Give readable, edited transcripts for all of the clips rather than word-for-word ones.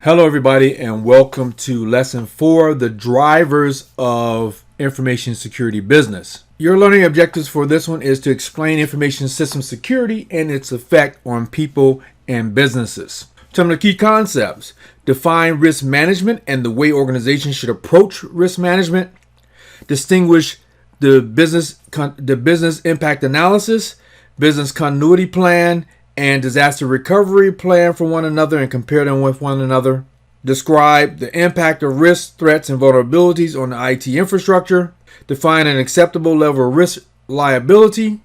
Hello everybody and welcome to lesson 4, the drivers of information security business. Your learning objectives for this one is to explain information system security and its effect on people and businesses. Some of the key concepts: define risk management and the way organizations should approach risk management, distinguish the business impact analysis, business continuity plan, and disaster recovery plan from one another and compare them with one another. Describe the impact of risks, threats, and vulnerabilities on the IT infrastructure. Define an acceptable level of risk liability.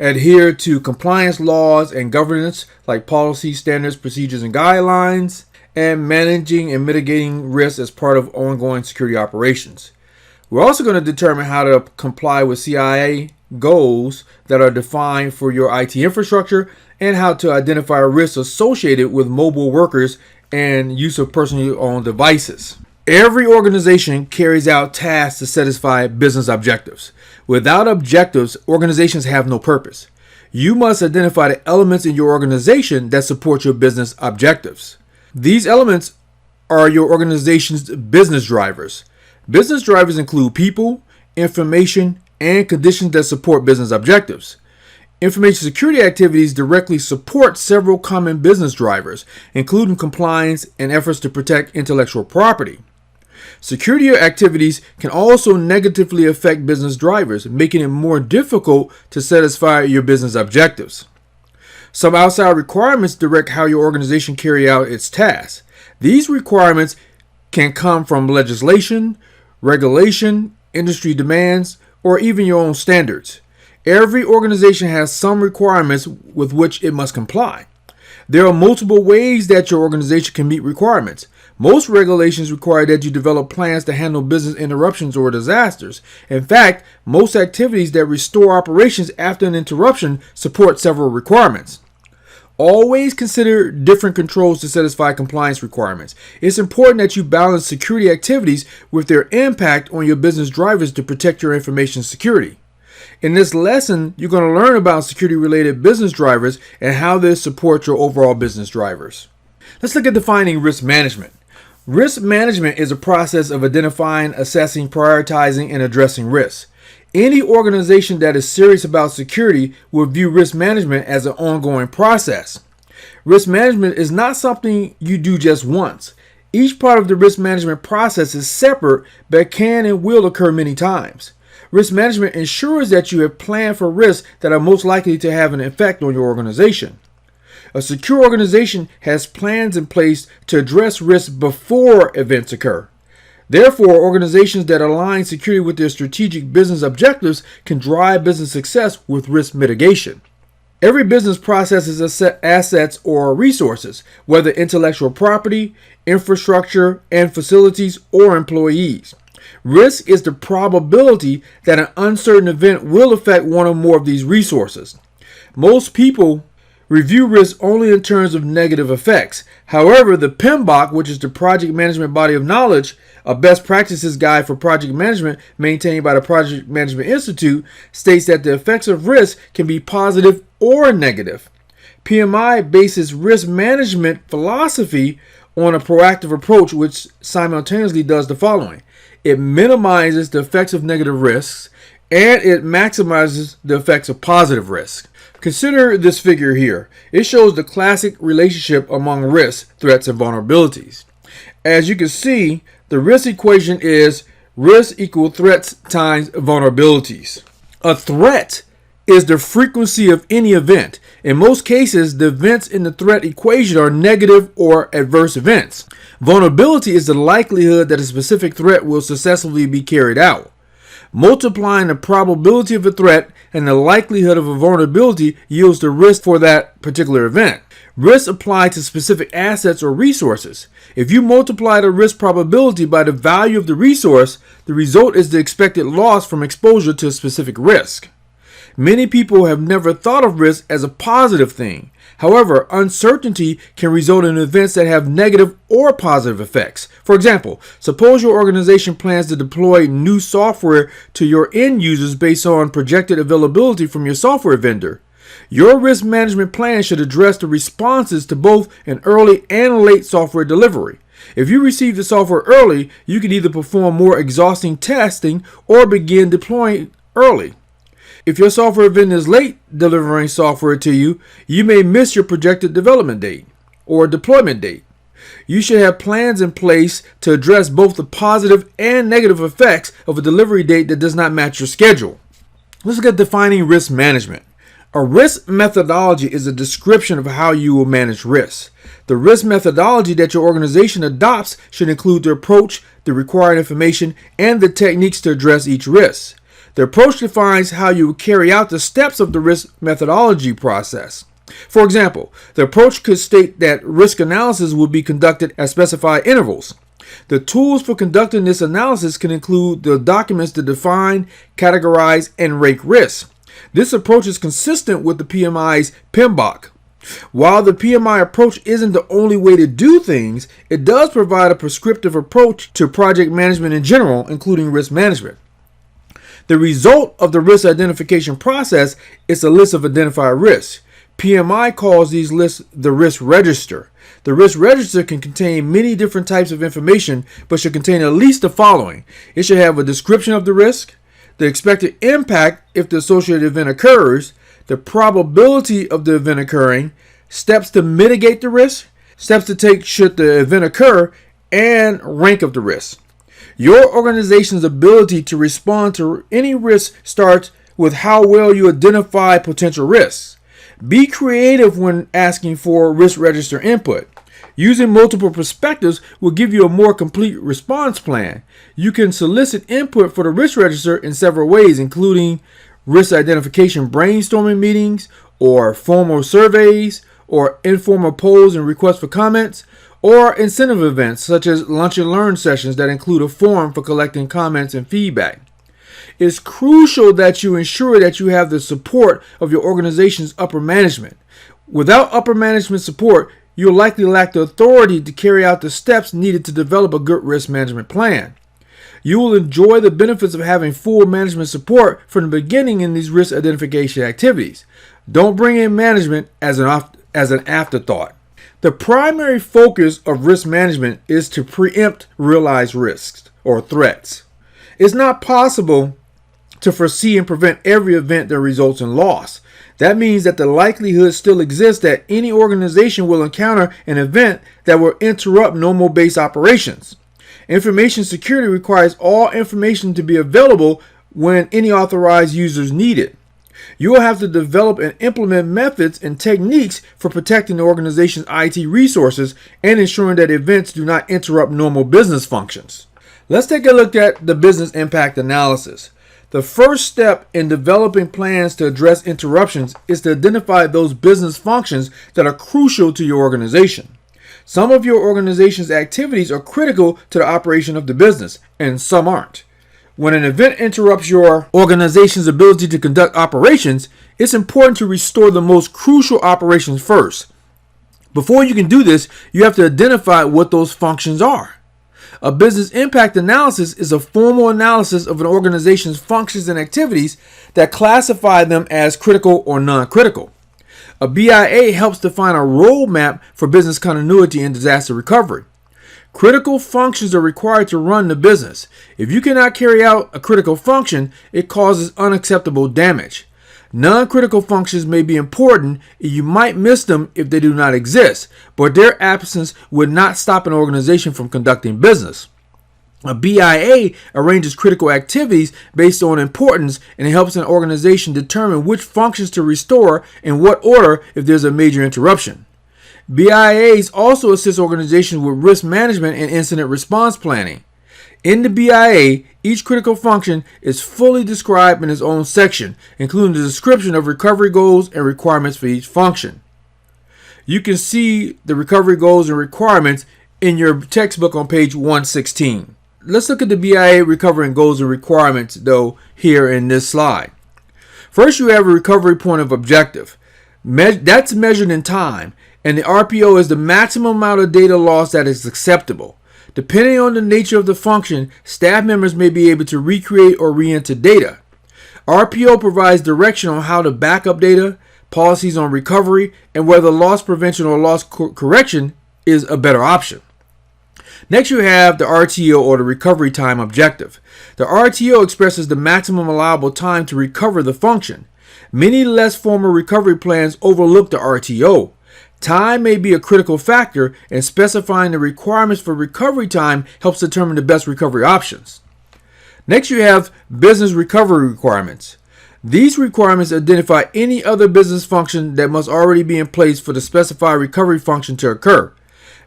Adhere to compliance laws and governance like policies, standards, procedures, and guidelines. And managing and mitigating risks as part of ongoing security operations. We're also going to determine how to comply with CIA goals that are defined for your IT infrastructure and how to identify risks associated with mobile workers and use of personally owned devices. Every organization carries out tasks to satisfy business objectives. Without objectives, organizations have no purpose. You must identify the elements in your organization that support your business objectives. These elements are your organization's business drivers. Business drivers include people, information, and conditions that support business objectives. Information security activities directly support several common business drivers, including compliance and efforts to protect intellectual property. Security activities can also negatively affect business drivers, making it more difficult to satisfy your business objectives. Some outside requirements direct how your organization carries out its tasks. These requirements can come from legislation, regulation, industry demands, or even your own standards. Every organization has some requirements with which it must comply. There are multiple ways that your organization can meet requirements. Most regulations require that you develop plans to handle business interruptions or disasters. In fact, most activities that restore operations after an interruption support several requirements. Always consider different controls to satisfy compliance requirements. It's important that you balance security activities with their impact on your business drivers to protect your information security. In this lesson, you're going to learn about security-related business drivers and how this supports your overall business drivers. Let's look at defining risk management. Risk management is a process of identifying, assessing, prioritizing, and addressing risks. Any organization that is serious about security will view risk management as an ongoing process. Risk management is not something you do just once. Each part of the risk management process is separate, but can and will occur many times. Risk management ensures that you have planned for risks that are most likely to have an effect on your organization. A secure organization has plans in place to address risks before events occur. Therefore, organizations that align security with their strategic business objectives can drive business success with risk mitigation. Every business processes assets or resources, whether intellectual property, infrastructure, and facilities, or employees. Risk is the probability that an uncertain event will affect one or more of these resources. Most people review risk only in terms of negative effects. However, the PMBOK, which is the Project Management Body of Knowledge, a best practices guide for project management maintained by the Project Management Institute, states that the effects of risk can be positive or negative. PMI bases risk management philosophy on a proactive approach, which simultaneously does the following. It minimizes the effects of negative risks and it maximizes the effects of positive risks. Consider this figure here. It shows the classic relationship among risks, threats, and vulnerabilities. As you can see, the risk equation is risk equal threats times vulnerabilities. A threat is the frequency of any event. In most cases, the events in the threat equation are negative or adverse events. Vulnerability is the likelihood that a specific threat will successfully be carried out. Multiplying the probability of a threat and the likelihood of a vulnerability yields the risk for that particular event. Risks apply to specific assets or resources. If you multiply the risk probability by the value of the resource, the result is the expected loss from exposure to a specific risk. Many people have never thought of risk as a positive thing. However, uncertainty can result in events that have negative or positive effects. For example, suppose your organization plans to deploy new software to your end users based on projected availability from your software vendor. Your risk management plan should address the responses to both an early and late software delivery. If you receive the software early, you can either perform more exhausting testing or begin deploying early. If your software vendor is late delivering software to you, you may miss your projected development date or deployment date. You should have plans in place to address both the positive and negative effects of a delivery date that does not match your schedule. Let's look at defining risk management. A risk methodology is a description of how you will manage risks. The risk methodology that your organization adopts should include the approach, the required information, and the techniques to address each risk. The approach defines how you will carry out the steps of the risk methodology process. For example, the approach could state that risk analysis will be conducted at specified intervals. The tools for conducting this analysis can include the documents to define, categorize, and rank risks. This approach is consistent with the PMI's PMBOK. While the PMI approach isn't the only way to do things, it does provide a prescriptive approach to project management in general, including risk management. The result of the risk identification process is a list of identified risks. PMI calls these lists the risk register. The risk register can contain many different types of information, but should contain at least the following. It should have a description of the risk, the expected impact if the associated event occurs, the probability of the event occurring, steps to mitigate the risk, steps to take should the event occur, and rank of the risk. Your organization's ability to respond to any risk starts with how well you identify potential risks. Be creative when asking for risk register input. Using multiple perspectives will give you a more complete response plan. You can solicit input for the risk register in several ways, including risk identification brainstorming meetings, or formal surveys, or informal polls and requests for comments, or incentive events such as lunch and learn sessions that include a forum for collecting comments and feedback. It's crucial that you ensure that you have the support of your organization's upper management. Without upper management support, you'll likely lack the authority to carry out the steps needed to develop a good risk management plan. You will enjoy the benefits of having full management support from the beginning in these risk identification activities. Don't bring in management as an afterthought. The primary focus of risk management is to preempt realized risks or threats. It's not possible to foresee and prevent every event that results in loss. That means that the likelihood still exists that any organization will encounter an event that will interrupt normal base operations. Information security requires all information to be available when any authorized users need it. You will have to develop and implement methods and techniques for protecting the organization's IT resources and ensuring that events do not interrupt normal business functions. Let's take a look at the business impact analysis. The first step in developing plans to address interruptions is to identify those business functions that are crucial to your organization. Some of your organization's activities are critical to the operation of the business, and some aren't. When an event interrupts your organization's ability to conduct operations, it's important to restore the most crucial operations first. Before you can do this, you have to identify what those functions are. A business impact analysis is a formal analysis of an organization's functions and activities that classify them as critical or non-critical. A BIA helps define a roadmap for business continuity and disaster recovery. Critical functions are required to run the business. If you cannot carry out a critical function, it causes unacceptable damage. Non-critical functions may be important, and you might miss them if they do not exist, but their absence would not stop an organization from conducting business. A BIA arranges critical activities based on importance, and it helps an organization determine which functions to restore in what order if there's a major interruption. BIAs also assist organizations with risk management and incident response planning. In the BIA, each critical function is fully described in its own section, including the description of recovery goals and requirements for each function. You can see the recovery goals and requirements in your textbook on page 116. Let's look at the BIA recovery goals and requirements, though, here in this slide. First, you have a recovery point of objective. That's measured in time, and the RPO is the maximum amount of data loss that is acceptable. Depending on the nature of the function, staff members may be able to recreate or re-enter data. RPO provides direction on how to back up data, policies on recovery, and whether loss prevention or loss correction is a better option. Next, you have the RTO, or the recovery time objective. The RTO expresses the maximum allowable time to recover the function. Many less formal recovery plans overlook the RTO. Time may be a critical factor, and specifying the requirements for recovery time helps determine the best recovery options. Next, you have business recovery requirements. These requirements identify any other business function that must already be in place for the specified recovery function to occur.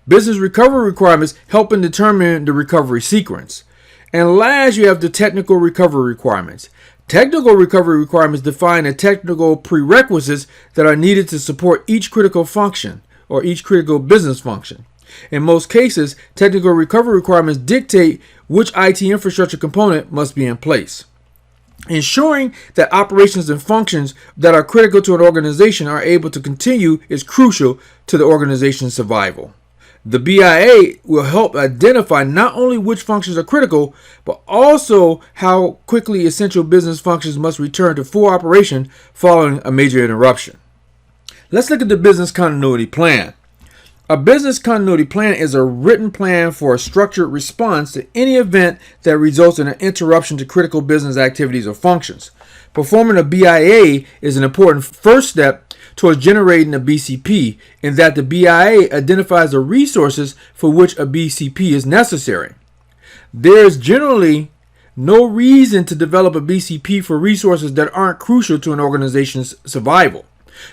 Business recovery requirements help in determining the recovery sequence. And last, you have the technical recovery requirements. Technical recovery requirements define the technical prerequisites that are needed to support each critical function or each critical business function. In most cases, technical recovery requirements dictate which IT infrastructure component must be in place. Ensuring that operations and functions that are critical to an organization are able to continue is crucial to the organization's survival. The BIA will help identify not only which functions are critical, but also how quickly essential business functions must return to full operation following a major interruption. Let's look at the business continuity plan. A business continuity plan is a written plan for a structured response to any event that results in an interruption to critical business activities or functions. Performing a BIA is an important first step towards generating a BCP, in that the BIA identifies the resources for which a BCP is necessary. There is generally no reason to develop a BCP for resources that aren't crucial to an organization's survival.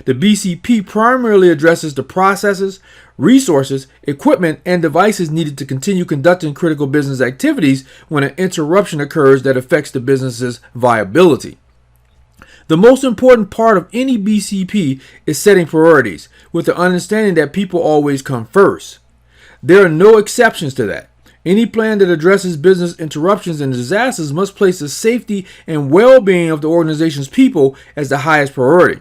The BCP primarily addresses the processes, resources, equipment, and devices needed to continue conducting critical business activities when an interruption occurs that affects the business's viability. The most important part of any BCP is setting priorities, with the understanding that people always come first. There are no exceptions to that. Any plan that addresses business interruptions and disasters must place the safety and well-being of the organization's people as the highest priority.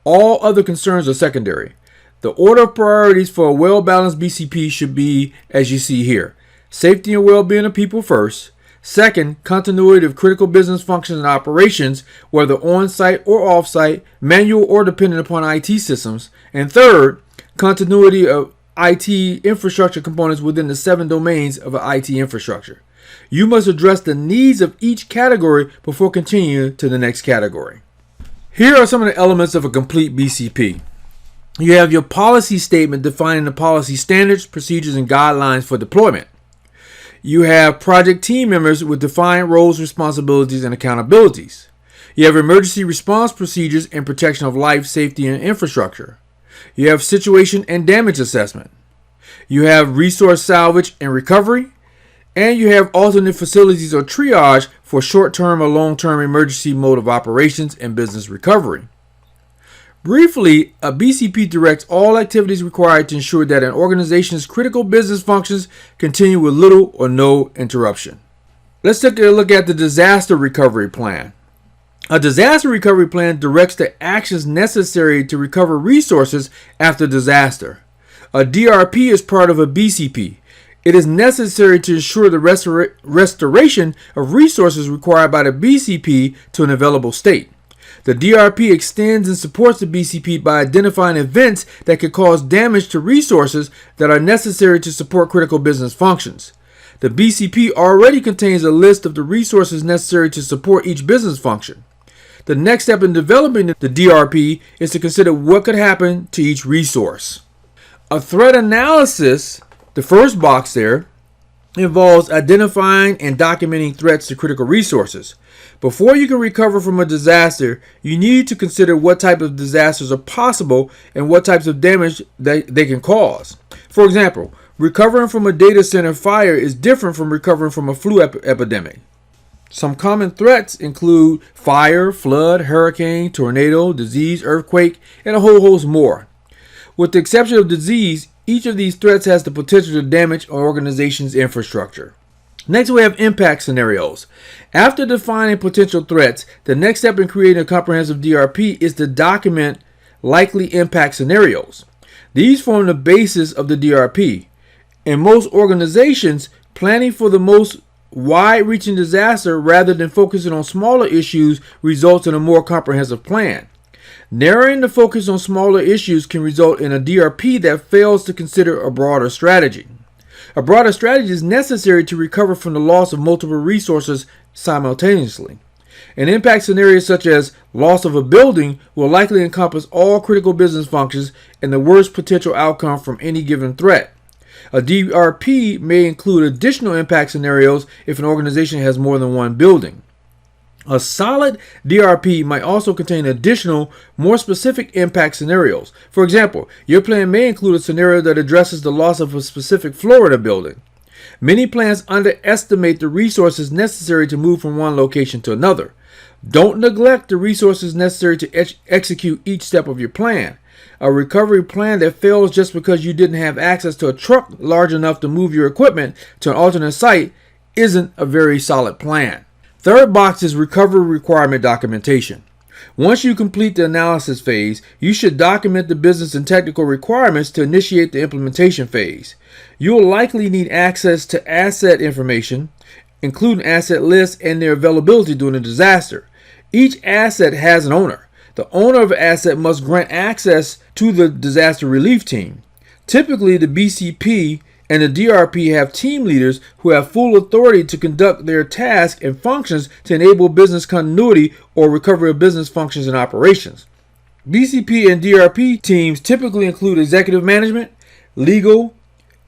All other concerns are secondary. The order of priorities for a well-balanced BCP should be as you see here. Safety and well-being of people first. Second, continuity of critical business functions and operations, whether on-site or off-site, manual or dependent upon IT systems. And third, continuity of IT infrastructure components within the 7 domains of an IT infrastructure. You must address the needs of each category before continuing to the next category. Here are some of the elements of a complete BCP. You have your policy statement defining the policy standards, procedures, and guidelines for deployment. You have project team members with defined roles, responsibilities, and accountabilities. You have emergency response procedures and protection of life, safety, and infrastructure. You have situation and damage assessment. You have resource salvage and recovery. And you have alternate facilities or triage for short-term or long-term emergency mode of operations and business recovery. Briefly, a BCP directs all activities required to ensure that an organization's critical business functions continue with little or no interruption. Let's take a look at the disaster recovery plan. A disaster recovery plan directs the actions necessary to recover resources after disaster. A DRP is part of a BCP. It is necessary to ensure the restoration of resources required by the BCP to an available state. The DRP extends and supports the BCP by identifying events that could cause damage to resources that are necessary to support critical business functions. The BCP already contains a list of the resources necessary to support each business function. The next step in developing the DRP is to consider what could happen to each resource. A threat analysis, the first box there, involves identifying and documenting threats to critical resources. Before you can recover from a disaster, you need to consider what type of disasters are possible and what types of damage they can cause. For example, recovering from a data center fire is different from recovering from a flu epidemic. Some common threats include fire, flood, hurricane, tornado, disease, earthquake, and a whole host more. With the exception of disease, each of these threats has the potential to damage an organization's infrastructure. Next, we have impact scenarios. After defining potential threats, the next step in creating a comprehensive DRP is to document likely impact scenarios. These form the basis of the DRP. In most organizations, planning for the most wide-reaching disaster rather than focusing on smaller issues results in a more comprehensive plan. Narrowing the focus on smaller issues can result in a DRP that fails to consider a broader strategy. A broader strategy is necessary to recover from the loss of multiple resources simultaneously. An impact scenario such as loss of a building will likely encompass all critical business functions and the worst potential outcome from any given threat. A DRP may include additional impact scenarios if an organization has more than one building. A solid DRP might also contain additional, more specific impact scenarios. For example, your plan may include a scenario that addresses the loss of a specific floor in a building. Many plans underestimate the resources necessary to move from one location to another. Don't neglect the resources necessary to execute each step of your plan. A recovery plan that fails just because you didn't have access to a truck large enough to move your equipment to an alternate site isn't a very solid plan. Third box is recovery requirement documentation. Once you complete the analysis phase, you should document the business and technical requirements to initiate the implementation phase. You will likely need access to asset information, including asset lists and their availability during a disaster. Each asset has an owner. The owner of an asset must grant access to the disaster relief team. Typically, the BCP and the DRP have team leaders who have full authority to conduct their tasks and functions to enable business continuity or recovery of business functions and operations. BCP and DRP teams typically include executive management, legal,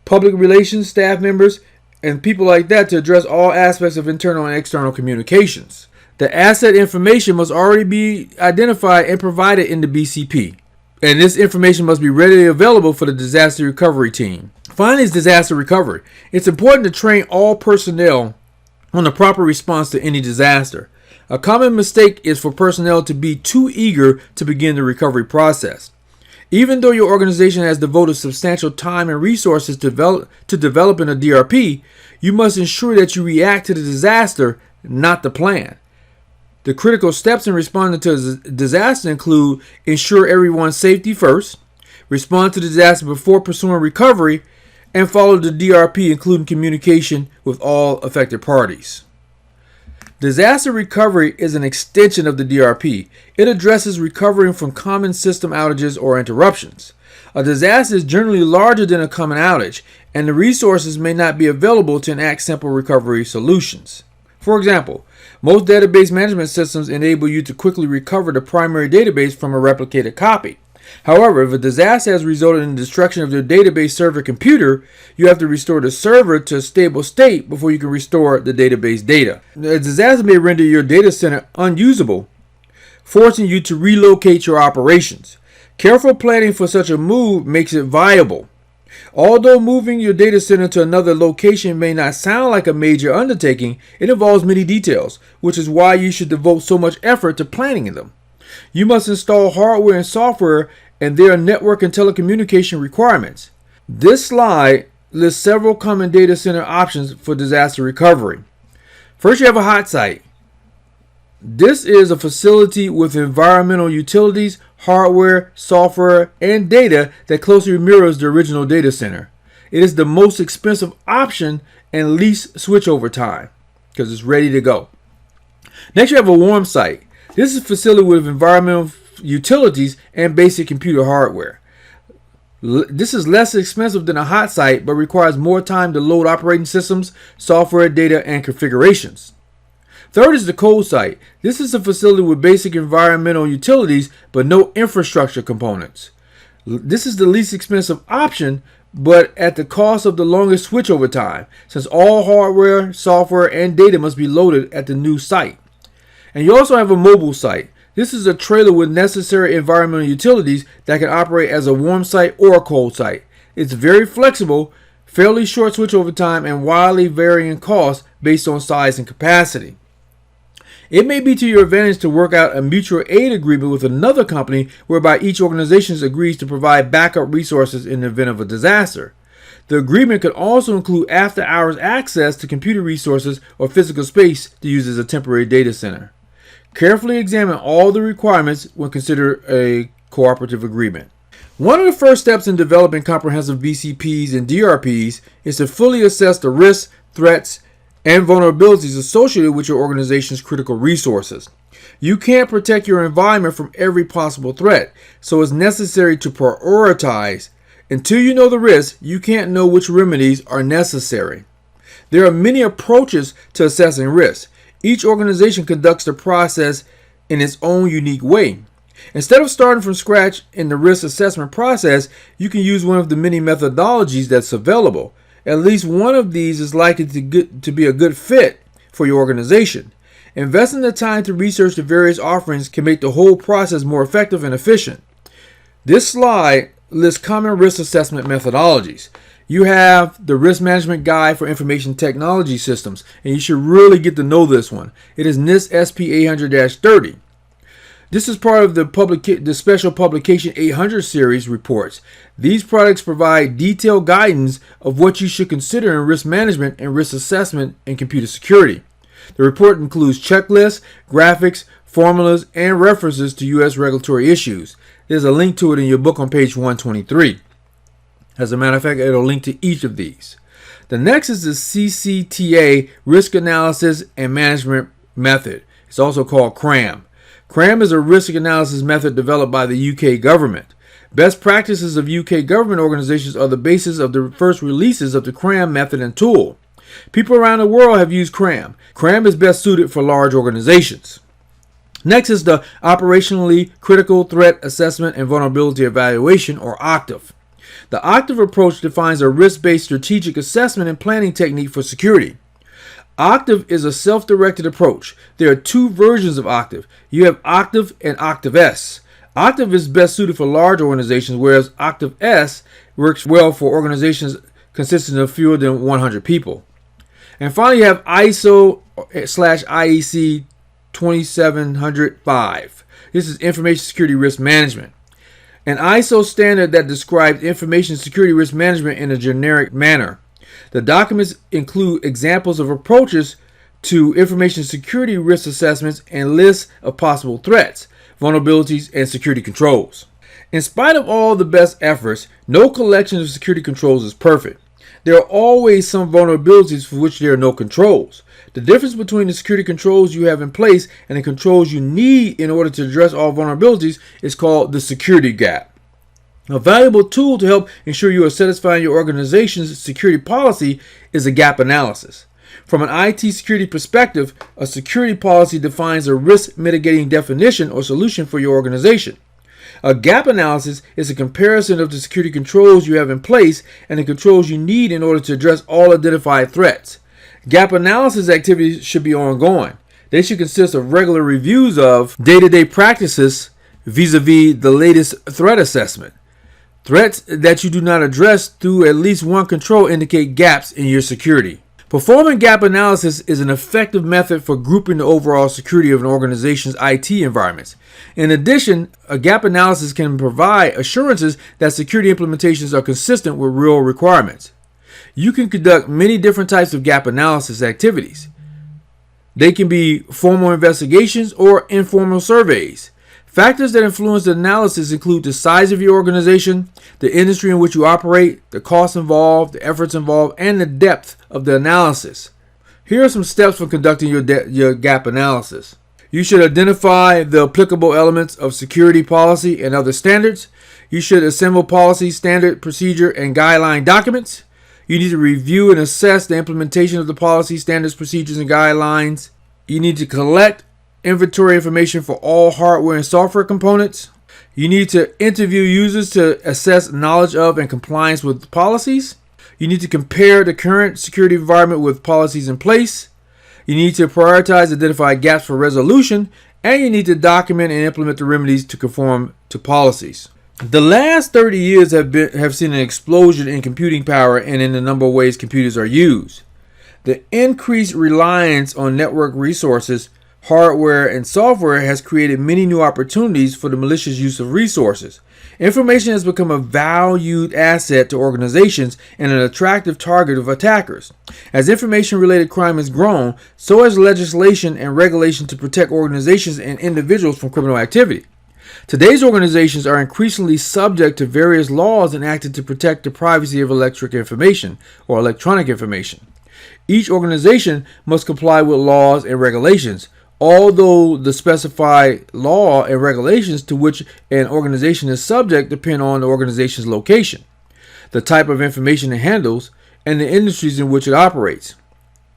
public relations staff members, and people like that to address all aspects of internal and external communications. The asset information must already be identified and provided in the BCP, and this information must be readily available for the disaster recovery team. Finally is disaster recovery. It's important to train all personnel on the proper response to any disaster. A common mistake is for personnel to be too eager to begin the recovery process. Even though your organization has devoted substantial time and resources to developing a DRP, you must ensure that you react to the disaster, not the plan. The critical steps in responding to a disaster include ensure everyone's safety first, respond to the disaster before pursuing recovery, and follow the DRP, including communication with all affected parties. Disaster recovery is an extension of the DRP. It addresses recovering from common system outages or interruptions. A disaster is generally larger than a common outage, and the resources may not be available to enact simple recovery solutions. For example, most database management systems enable you to quickly recover the primary database from a replicated copy. However, if a disaster has resulted in the destruction of your database server computer, you have to restore the server to a stable state before you can restore the database data. A disaster may render your data center unusable, forcing you to relocate your operations. Careful planning for such a move makes it viable. Although moving your data center to another location may not sound like a major undertaking, it involves many details, which is why you should devote so much effort to planning them. You must install hardware and software, and there are network and telecommunication requirements. This slide lists several common data center options for disaster recovery. First, you have a hot site. This is a facility with environmental utilities, hardware, software, and data that closely mirrors the original data center. It is the most expensive option and least switchover time because it's ready to go. Next, you have a warm site. This is a facility with environmental utilities and basic computer hardware. This is less expensive than a hot site, but requires more time to load operating systems, software, data, and configurations. Third is the cold site. This is a facility with basic environmental utilities, but no infrastructure components. This is the least expensive option, but at the cost of the longest switchover time, since all hardware, software, and data must be loaded at the new site. And you also have a mobile site. This is a trailer with necessary environmental utilities that can operate as a warm site or a cold site. It's very flexible, fairly short switchover time, and wildly varying costs based on size and capacity. It may be to your advantage to work out a mutual aid agreement with another company whereby each organization agrees to provide backup resources in the event of a disaster. The agreement could also include after-hours access to computer resources or physical space to use as a temporary data center. Carefully examine all the requirements when consider a cooperative agreement. One of the first steps in developing comprehensive BCPs and DRPs is to fully assess the risks, threats, and vulnerabilities associated with your organization's critical resources. You can't protect your environment from every possible threat, so it's necessary to prioritize Until you know the risk, you can't know which remedies are necessary. There are many approaches to assessing risk. Each organization conducts the process in its own unique way. Instead of starting from scratch in the risk assessment process, you can use one of the many methodologies that's available. At least one of these is likely to be a good fit for your organization. Investing the time to research the various offerings can make the whole process more effective and efficient. This slide lists common risk assessment methodologies. You have the Risk Management Guide for Information Technology Systems, and you should really get to know this one. It is NIST SP 800-30. This is part of the Special Publication 800 series reports. These products provide detailed guidance of what you should consider in risk management and risk assessment and computer security. The report includes checklists, graphics, formulas, and references to U.S. regulatory issues. There's a link to it in your book on page 123. As a matter of fact, it'll link to each of these. The next is the CCTA Risk Analysis and Management Method. It's also called CRAM. CRAM is a risk analysis method developed by the UK government. Best practices of UK government organizations are the basis of the first releases of the CRAM method and tool. People around the world have used CRAM. CRAM is best suited for large organizations. Next is the Operationally Critical Threat Assessment and Vulnerability Evaluation, or OCTAV. The OCTAV approach defines a risk-based strategic assessment and planning technique for security. OCTAV is a self-directed approach. There are two versions of OCTAV. You have OCTAV and OCTAV-S. OCTAV is best suited for large organizations, whereas OCTAV-S works well for organizations consisting of fewer than 100 people. And finally, you have ISO/IEC 27005. This is Information Security Risk Management, an ISO standard that describes information security risk management in a generic manner. The documents include examples of approaches to information security risk assessments and lists of possible threats, vulnerabilities, and security controls. In spite of all the best efforts, no collection of security controls is perfect. There are always some vulnerabilities for which there are no controls. The difference between the security controls you have in place and the controls you need in order to address all vulnerabilities is called the security gap. A valuable tool to help ensure you are satisfying your organization's security policy is a gap analysis. From an IT security perspective, a security policy defines a risk mitigating definition or solution for your organization. A gap analysis is a comparison of the security controls you have in place and the controls you need in order to address all identified threats. Gap analysis activities should be ongoing. They should consist of regular reviews of day-to-day practices vis-a-vis the latest threat assessment. Threats that you do not address through at least one control indicate gaps in your security. Performing gap analysis is an effective method for grouping the overall security of an organization's IT environments. In addition, a gap analysis can provide assurances that security implementations are consistent with real requirements. You can conduct many different types of gap analysis activities. They can be formal investigations or informal surveys. Factors that influence the analysis include the size of your organization, the industry in which you operate, the costs involved, the efforts involved, and the depth of the analysis. Here are some steps for conducting your gap analysis. You should identify the applicable elements of security policy and other standards. You should assemble policy, standard, procedure, and guideline documents. You need to review and assess the implementation of the policy, standards, procedures, and guidelines. You need to collect inventory information for all hardware and software components. You need to interview users to assess knowledge of and compliance with policies. You need to compare the current security environment with policies in place. You need to prioritize, identify gaps for resolution, and you need to document and implement the remedies to conform to policies. The last 30 years have seen an explosion in computing power and in the number of ways computers are used. The increased reliance on network resources, hardware, and software has created many new opportunities for the malicious use of resources. Information has become a valued asset to organizations and an attractive target of attackers. As information-related crime has grown, so has legislation and regulation to protect organizations and individuals from criminal activity. Today's organizations are increasingly subject to various laws enacted to protect the privacy of electronic information. Each organization must comply with laws and regulations, although the specified law and regulations to which an organization is subject depend on the organization's location. the type of information it handles, and the industries in which it operates.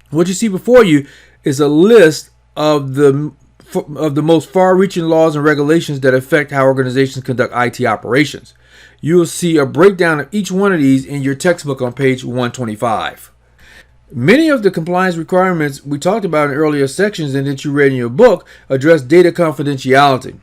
What you see before you is a list of the most far-reaching laws and regulations that affect how organizations conduct IT operations. You will see a breakdown of each one of these in your textbook on page 125. Many of the compliance requirements we talked about in earlier sections and that you read in your book address data confidentiality.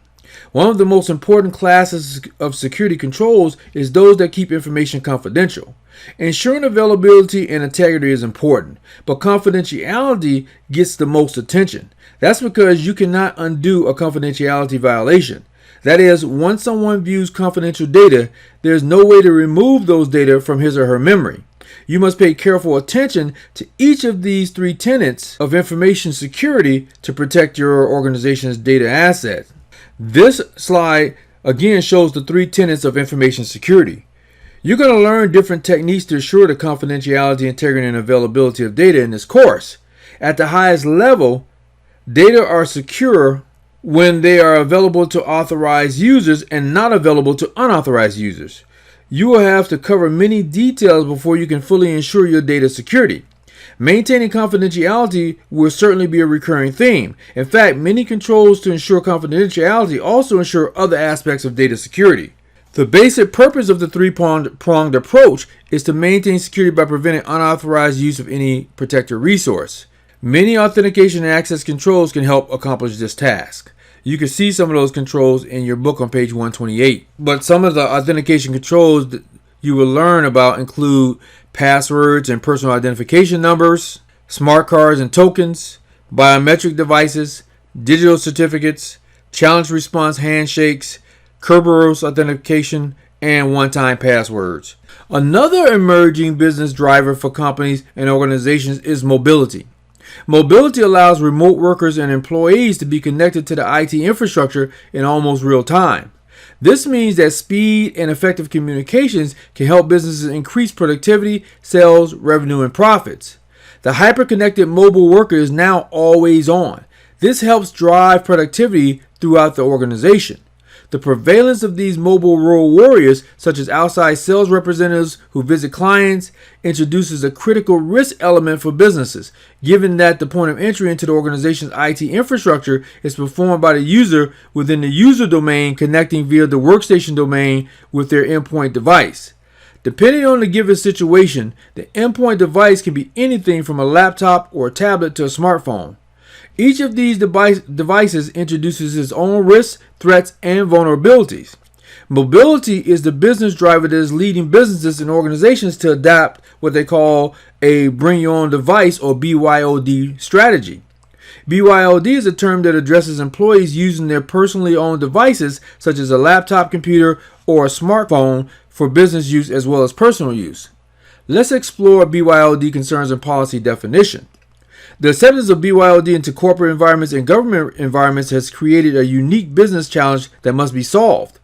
One of the most important classes of security controls is those that keep information confidential. Ensuring availability and integrity is important, but confidentiality gets the most attention. That's because you cannot undo a confidentiality violation. That is, once someone views confidential data, there's no way to remove those data from his or her memory. You must pay careful attention to each of these three tenets of information security to protect your organization's data assets. This slide again shows the three tenets of information security. You're going to learn different techniques to assure the confidentiality, integrity, and availability of data in this course. At the highest level, data are secure when they are available to authorized users and not available to unauthorized users. You will have to cover many details before you can fully ensure your data security. Maintaining confidentiality will certainly be a recurring theme. In fact, many controls to ensure confidentiality also ensure other aspects of data security. The basic purpose of the three-pronged approach is to maintain security by preventing unauthorized use of any protected resource. Many authentication and access controls can help accomplish this task. You can see some of those controls in your book on page 128. But some of the authentication controls that you will learn about include passwords and personal identification numbers, smart cards and tokens, biometric devices, digital certificates, challenge response handshakes, Kerberos authentication, and one-time passwords. Another emerging business driver for companies and organizations is mobility. Mobility allows remote workers and employees to be connected to the IT infrastructure in almost real time. This means that speed and effective communications can help businesses increase productivity, sales, revenue, and profits. The hyper-connected mobile worker is now always on. This helps drive productivity throughout the organization. The prevalence of these mobile role warriors, such as outside sales representatives who visit clients, introduces a critical risk element for businesses, given that the point of entry into the organization's IT infrastructure is performed by the user within the user domain connecting via the workstation domain with their endpoint device. Depending on the given situation, the endpoint device can be anything from a laptop or a tablet to a smartphone. Each of these devices introduces its own risks, threats, and vulnerabilities. Mobility is the business driver that is leading businesses and organizations to adopt what they call a bring your own device or BYOD strategy. BYOD is a term that addresses employees using their personally owned devices such as a laptop computer or a smartphone for business use as well as personal use. Let's explore BYOD concerns and policy definition. The acceptance of BYOD into corporate environments and government environments has created a unique business challenge that must be solved.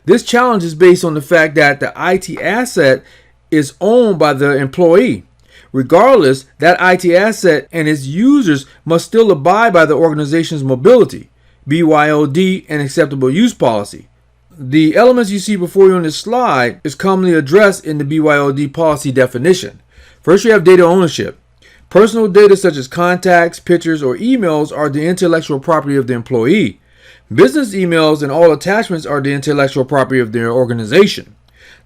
This challenge is based on the fact that the IT asset is owned by the employee. Regardless, that IT asset and its users must still abide by the organization's mobility, BYOD, and acceptable use policy. The elements you see before you on this slide is commonly addressed in the BYOD policy definition. First, you have data ownership. Personal data such as contacts, pictures, or emails are the intellectual property of the employee. Business emails and all attachments are the intellectual property of their organization.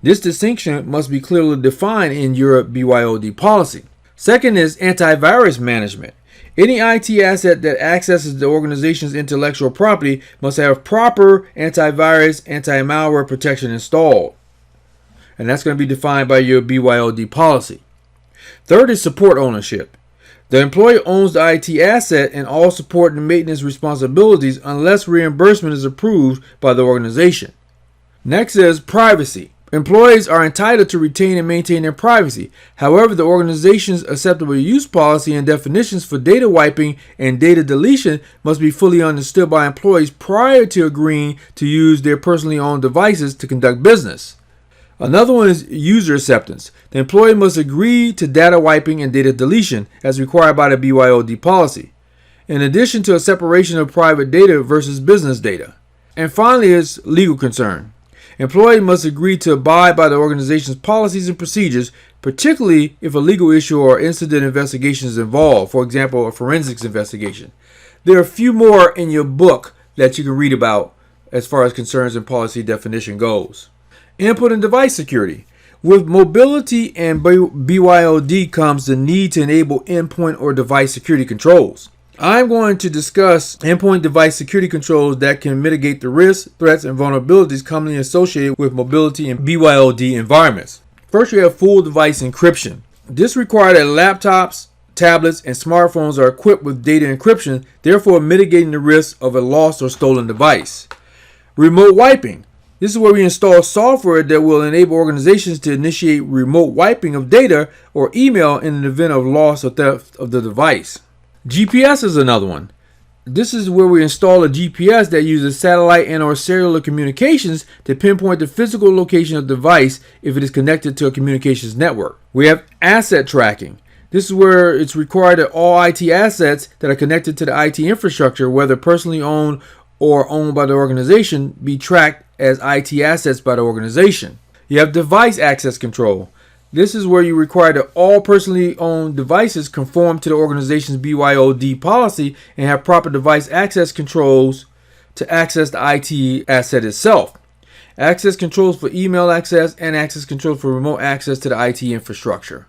This distinction must be clearly defined in your BYOD policy. Second is antivirus management. Any IT asset that accesses the organization's intellectual property must have proper antivirus, anti-malware protection installed. And that's going to be defined by your BYOD policy. Third is support ownership. The employee owns the IT asset and all support and maintenance responsibilities unless reimbursement is approved by the organization. Next is privacy. Employees are entitled to retain and maintain their privacy. However, the organization's acceptable use policy and definitions for data wiping and data deletion must be fully understood by employees prior to agreeing to use their personally owned devices to conduct business. Another one is user acceptance. The employee must agree to data wiping and data deletion as required by the BYOD policy, in addition to a separation of private data versus business data. And finally is legal concern. Employee must agree to abide by the organization's policies and procedures, particularly if a legal issue or incident investigation is involved, for example, a forensics investigation. There are a few more in your book that you can read about as far as concerns and policy definition goes. Input and device security. With mobility and BYOD comes the need to enable endpoint or device security controls. I'm going to discuss endpoint device security controls that can mitigate the risks, threats, and vulnerabilities commonly associated with mobility and BYOD environments. First, we have full device encryption. This requires that laptops, tablets, and smartphones are equipped with data encryption, therefore mitigating the risk of a lost or stolen device. Remote wiping. This is where we install software that will enable organizations to initiate remote wiping of data or email in an event of loss or theft of the device. GPS is another one. This is where we install a GPS that uses satellite and or cellular communications to pinpoint the physical location of the device if it is connected to a communications network. We have asset tracking. This is where it's required that all IT assets that are connected to the IT infrastructure, whether personally owned or owned by the organization, be tracked as IT assets by the organization. You have device access control. This is where you require that all personally owned devices conform to the organization's BYOD policy and have proper device access controls to access the IT asset itself. Access controls for email access and access controls for remote access to the IT infrastructure.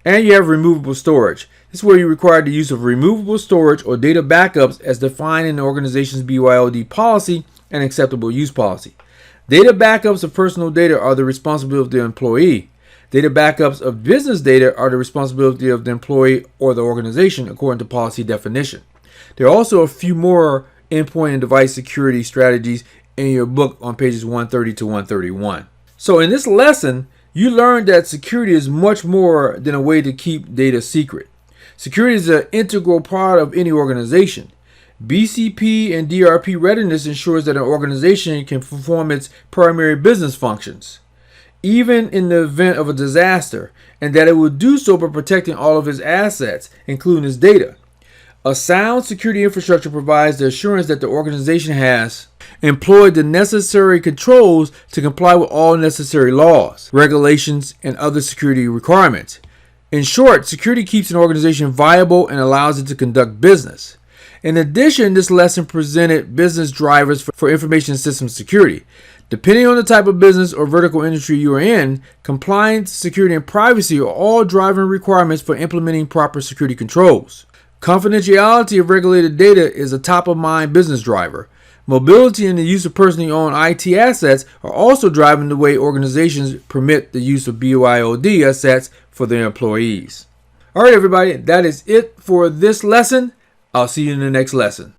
And you have removable storage. This is where you require the use of removable storage or data backups as defined in the organization's BYOD policy and acceptable use policy. Data backups of personal data are the responsibility of the employee. Data backups of business data are the responsibility of the employee or the organization according to policy definition. There are also a few more endpoint and device security strategies in your book on pages 130 to 131. So in this lesson, you learned that security is much more than a way to keep data secret. Security is an integral part of any organization. BCP and DRP readiness ensures that an organization can perform its primary business functions, even in the event of a disaster, and that it will do so by protecting all of its assets, including its data. A sound security infrastructure provides the assurance that the organization has employed the necessary controls to comply with all necessary laws, regulations, and other security requirements. In short, security keeps an organization viable and allows it to conduct business. In addition, this lesson presented business drivers for information system security. Depending on the type of business or vertical industry you are in, compliance, security, and privacy are all driving requirements for implementing proper security controls. Confidentiality of regulated data is a top-of-mind business driver. Mobility and the use of personally owned IT assets are also driving the way organizations permit the use of BYOD assets for their employees. All right, everybody, that is it for this lesson. I'll see you in the next lesson.